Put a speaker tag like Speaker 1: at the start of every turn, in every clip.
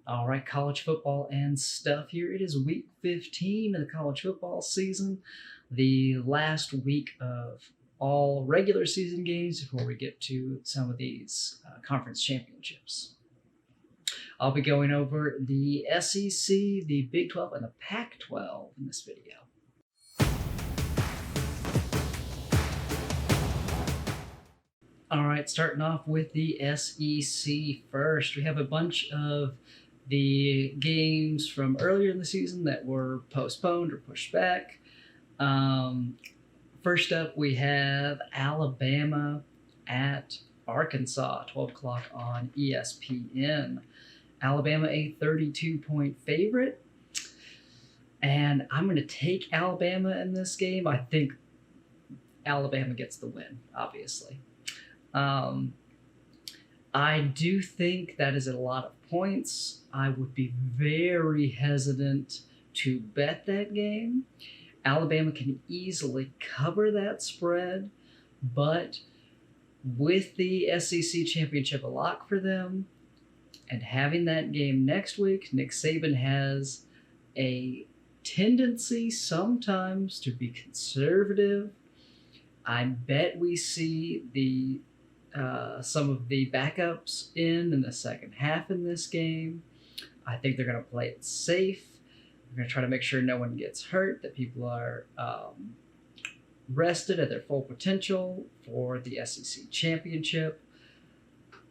Speaker 1: All right, college football and stuff here. It is week 15 of the college football season, the last week of all regular season games before we get to some of these conference championships. I'll be going over the SEC, the Big 12, and the PAC12 in this video. All right, starting off with the SEC first. We have a bunch of the games from earlier in the season that were postponed or pushed back. First up, we have Alabama at Arkansas, 12 o'clock on ESPN. Alabama, a 32-point favorite. And I'm going to take Alabama in this game. I think Alabama gets the win, obviously. I do think that is a lot of points. I would be very hesitant to bet that game. Alabama can easily cover that spread, but with the SEC championship a lock for them and having that game next week, Nick Saban has a tendency sometimes to be conservative. I bet we see some of the backups in the second half in this game. I think they're going to play it safe. They're going to try to make sure no one gets hurt, that people are rested at their full potential for the SEC championship.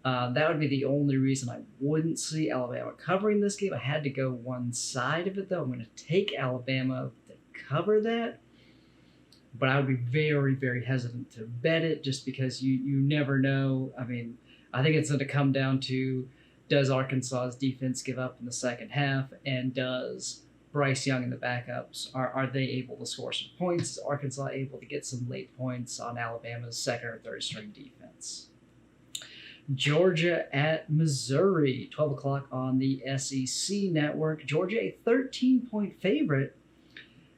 Speaker 1: That would be the only reason I wouldn't see Alabama covering this game. I had to go one side of it, though. I'm going to take Alabama to cover that. But I would be very, very hesitant to bet it just because you never know. I mean, I think it's going to come down to, does Arkansas's defense give up in the second half, and does Bryce Young and the backups, are they able to score some points? Is Arkansas able to get some late points on Alabama's second or third string defense? Georgia at Missouri, 12 o'clock on the SEC network. Georgia, a 13-point favorite.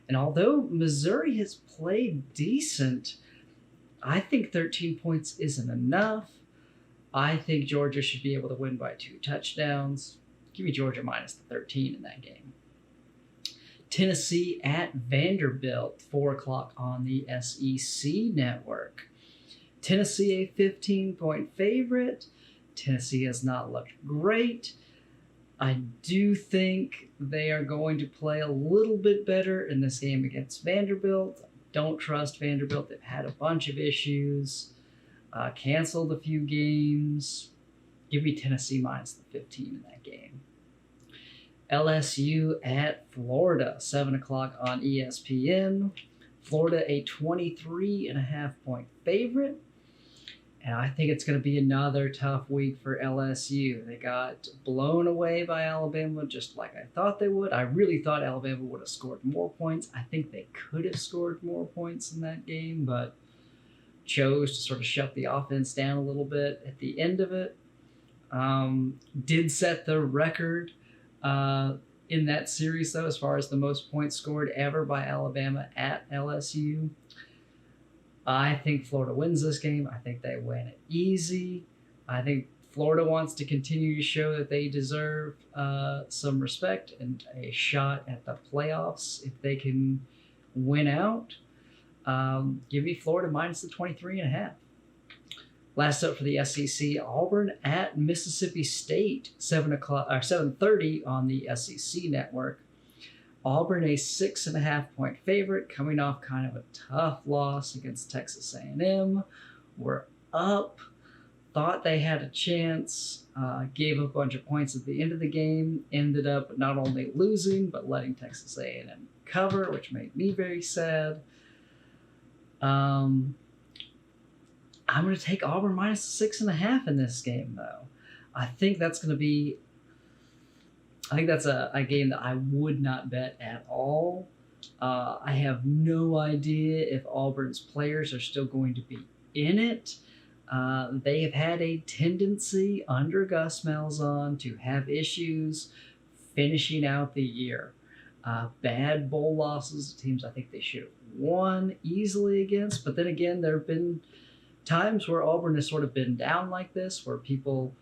Speaker 1: And although Missouri has played decent, I think 13 points isn't enough. I think Georgia should be able to win by 2 touchdowns. Give me Georgia minus the 13 in that game. Tennessee at Vanderbilt, 4 o'clock on the SEC network. Tennessee, a 15-point favorite. Tennessee has not looked great. I do think they are going to play a little bit better in this game against Vanderbilt. Don't trust Vanderbilt. They've had a bunch of issues, canceled a few games. Give me Tennessee minus the 15 in that game. LSU at Florida, 7 o'clock on ESPN. Florida, a 23.5-point favorite. And I think it's going to be another tough week for LSU. They got blown away by Alabama just like I thought they would. I really thought Alabama would have scored more points. I think they could have scored more points in that game, but chose to sort of shut the offense down a little bit at the end of it. Did set the record in that series, though, as far as the most points scored ever by Alabama at LSU. I think Florida wins this game. I think they win it easy. I think Florida wants to continue to show that they deserve some respect and a shot at the playoffs if they can win out. Give me Florida minus the 23.5. Last up for the SEC, Auburn at Mississippi State, 7:30 on the SEC network. Auburn, a 6.5-point favorite, coming off kind of a tough loss against Texas A&M. We're up, thought they had a chance, gave up a bunch of points at the end of the game, ended up not only losing, but letting Texas A&M cover, which made me very sad. I'm going to take Auburn minus 6.5 in this game, though. I think that's a game that I would not bet at all. I have no idea if Auburn's players are still going to be in it. They have had a tendency under Gus Malzahn to have issues finishing out the year. Bad bowl losses, teams I think they should have won easily against. But then again, there have been times where Auburn has sort of been down like this, where people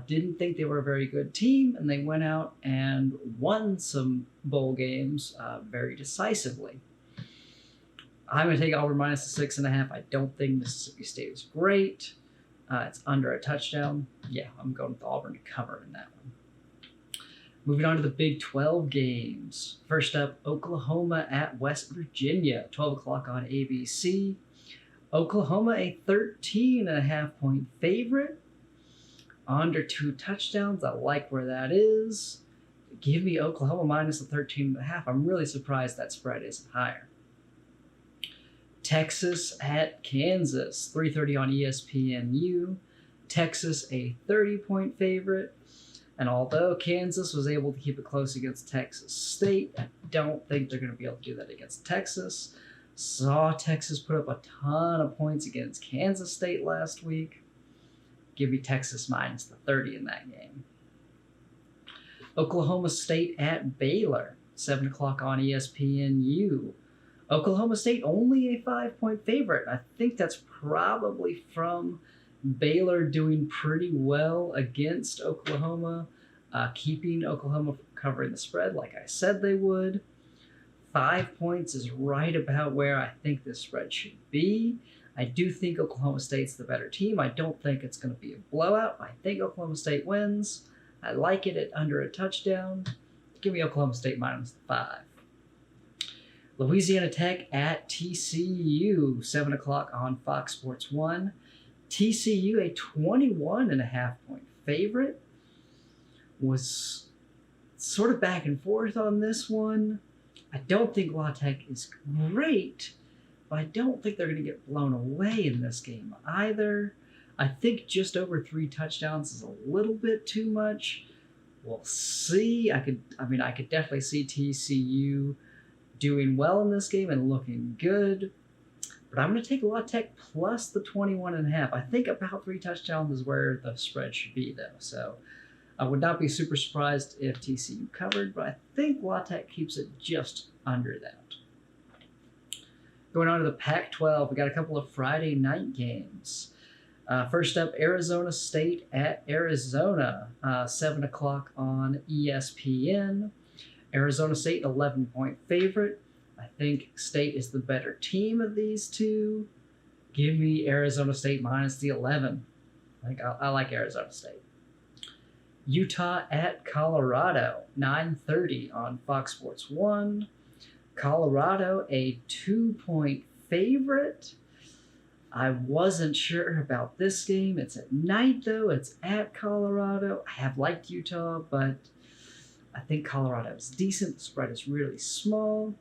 Speaker 1: Didn't think they were a very good team, and they went out and won some bowl games very decisively. I'm going to take Auburn minus the 6.5. I don't think Mississippi State is great. It's under a touchdown. Yeah, I'm going with Auburn to cover in that one. Moving on to the Big 12 games. First up, Oklahoma at West Virginia, 12 o'clock on ABC. Oklahoma, a 13.5-point favorite. Under 2 touchdowns. I like where that is. Give me Oklahoma minus the 13.5. I'm really surprised that spread isn't higher. Texas at Kansas, 3:30 on ESPNU. Texas, a 30-point favorite. And although Kansas was able to keep it close against Texas State, I don't think they're going to be able to do that against Texas. Saw Texas put up a ton of points against Kansas State last week. Give me Texas minus the 30 in that game. Oklahoma State at Baylor, 7 o'clock on ESPNU. Oklahoma State only a 5-point favorite. I think that's probably from Baylor doing pretty well against Oklahoma, keeping Oklahoma from covering the spread like I said they would. 5 points is right about where I think this spread should be. I do think Oklahoma State's the better team. I don't think it's going to be a blowout. I think Oklahoma State wins. I like it at under a touchdown. Give me Oklahoma State minus the 5. Louisiana Tech at TCU, 7 o'clock on Fox Sports 1. TCU, a 21.5-point favorite. Was sort of back and forth on this one. I don't think La Tech is great, but I don't think they're going to get blown away in this game either. I think just over 3 touchdowns is a little bit too much. We'll see. I could definitely see TCU doing well in this game and looking good. But I'm going to take La Tech plus the 21.5. I think about 3 touchdowns is where the spread should be, though. So I would not be super surprised if TCU covered, but I think La Tech keeps it just under that. Going on to the Pac12, we got a couple of Friday night games. First up, Arizona State at Arizona, 7 o'clock on ESPN. Arizona State, 11-point favorite. I think State is the better team of these two. Give me Arizona State minus the 11. I like Arizona State. Utah at Colorado, 9:30 on Fox Sports 1. Colorado, a 2-point favorite. I wasn't sure about this game. It's at night, though. It's at Colorado. I have liked Utah, but I think Colorado is decent. The spread is really small.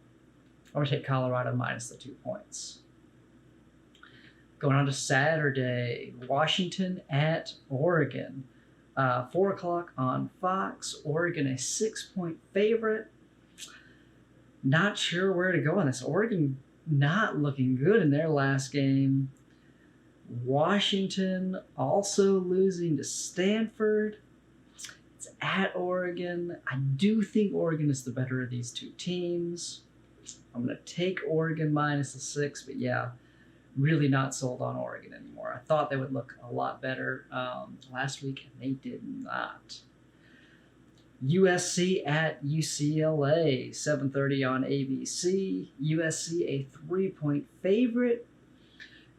Speaker 1: I'm going to take Colorado minus the 2 points. Going on to Saturday, Washington at Oregon. 4 o'clock on Fox. Oregon, a 6-point favorite. Not sure where to go on this. Oregon not looking good in their last game. Washington also losing to Stanford. It's at Oregon. I do think Oregon is the better of these two teams. I'm going to take Oregon minus the 6, but yeah, really not sold on Oregon anymore. I thought they would look a lot better last week, and they did not. USC at UCLA, 7:30 on ABC. USC, a 3-point favorite.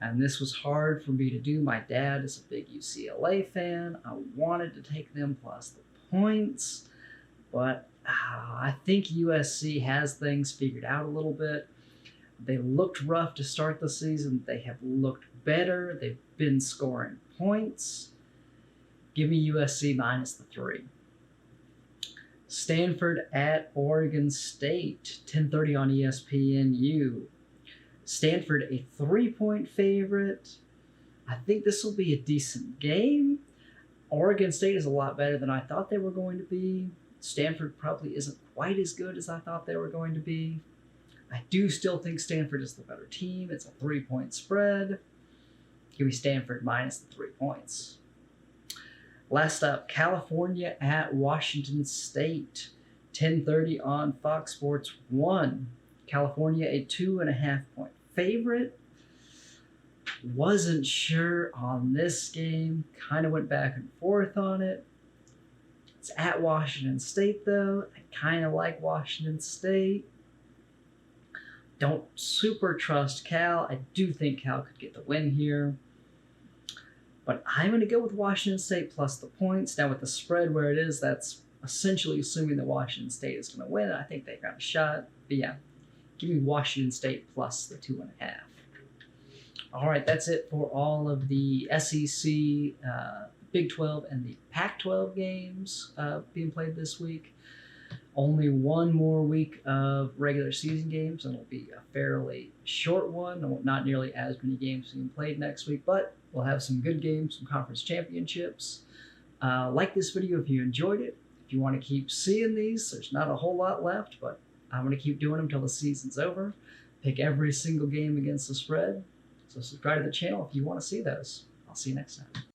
Speaker 1: And this was hard for me to do. My dad is a big UCLA fan. I wanted to take them plus the points. But I think USC has things figured out a little bit. They looked rough to start the season. They have looked better. They've been scoring points. Give me USC minus the 3. Stanford at Oregon State, 10:30 on ESPNU. Stanford, a 3-point favorite. I think this will be a decent game. Oregon State is a lot better than I thought they were going to be. Stanford probably isn't quite as good as I thought they were going to be. I do still think Stanford is the better team. It's a 3-point spread. Give me Stanford minus the 3 points. Last up, California at Washington State, 10:30 on Fox Sports 1. California, a 2.5-point favorite. Wasn't sure on this game. Kind of went back and forth on it. It's at Washington State, though. I kind of like Washington State. Don't super trust Cal. I do think Cal could get the win here. But I'm going to go with Washington State plus the points. Now, with the spread where it is, that's essentially assuming that Washington State is going to win. I think they've got a shot. But yeah, give me Washington State plus the 2.5. All right, that's it for all of the SEC, Big 12, and the PAC12 games being played this week. Only one more week of regular season games, and it'll be a fairly short one. Not nearly as many games being played next week, but we'll have some good games, some conference championships. Like this video if you enjoyed it. If you want to keep seeing these, there's not a whole lot left, but I'm going to keep doing them until the season's over. Pick every single game against the spread. So subscribe to the channel if you want to see those. I'll see you next time.